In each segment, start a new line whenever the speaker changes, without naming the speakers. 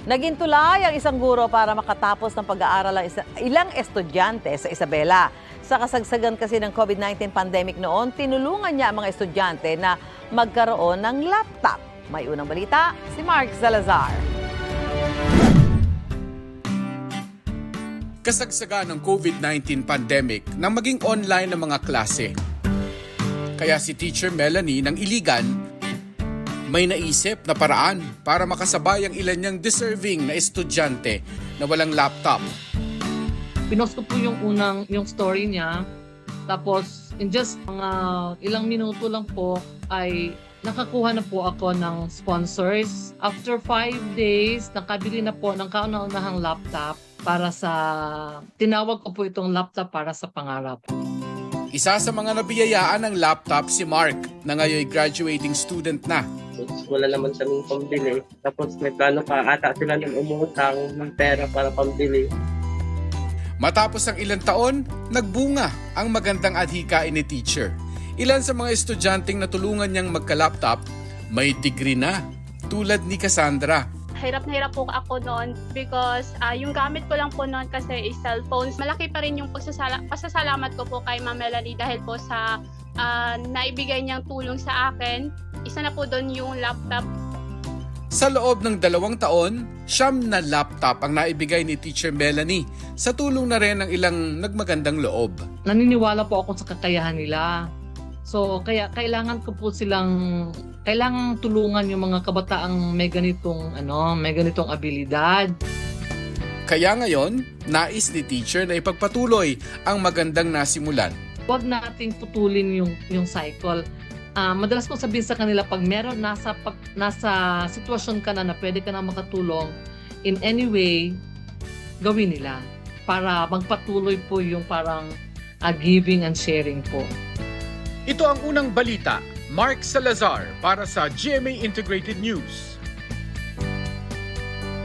Naging tulay ang isang guro para makatapos ng pag-aaral ang ilang estudyante sa Isabela. Sa kasagsagan kasi ng COVID-19 pandemic noon, tinulungan niya ang mga estudyante na magkaroon ng laptop. May unang balita, si Mark Salazar.
Kasagsagan ng COVID-19 pandemic na maging online ang mga klase. Kaya si Teacher Melanie ng Iligan may naisip na paraan para makasabay ang ilan niyang deserving na estudyante na walang laptop.
Pinost ko po yung story niya. Tapos in just mga ilang minuto lang po ay nakakuha na po ako ng sponsors. After 5 days, nakabili na po ng kauna-unahang laptop para sa, tinawag ko po itong laptop para sa pangarap.
Isa sa mga nabiyayaan ng laptop si Mark na ngayon graduating student na.
Wala naman kaming pambili. Tapos may plano pa ata sila ng umutang ng pera para pambili.
Matapos ang ilang taon, nagbunga ang magandang adhikain ni teacher. Ilan sa mga estudyanteng natulungan niyang magka-laptop, may degree na, tulad ni Cassandra.
Hirap na hirap po ako noon because yung gamit ko lang po noon kasi is cellphones. Malaki pa rin yung pasasalamat ko po kay Ma'am Melanie dahil po sa naibigay niyang tulong sa akin. Isa na po doon yung laptop.
Sa loob ng 2 taon, 9 na laptop ang naibigay ni Teacher Melanie sa tulong na rin ng ilang nagmagandang loob.
Naniniwala po ako sa kakayahan nila. So kaya kailangan tulungan yung mga kabataang may ganitong abilidad.
Kaya ngayon, nais ni teacher na ipagpatuloy ang magandang nasimulan.
Huwag nating putulin yung cycle. Madalas kong sabihin sa kanila, pag meron nasa sitwasyon ka na pwede ka na makatulong, in any way, gawin nila para magpatuloy po yung parang giving and sharing po.
Ito ang unang balita. Mark Salazar para sa GMA Integrated News.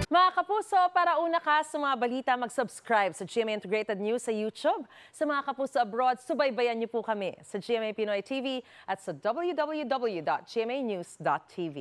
Mga kapuso, para una ka sa mga balita, mag-subscribe sa GMA Integrated News sa YouTube. Sa mga kapuso abroad, subaybayan niyo po kami sa GMA Pinoy TV at sa www.gmanews.tv.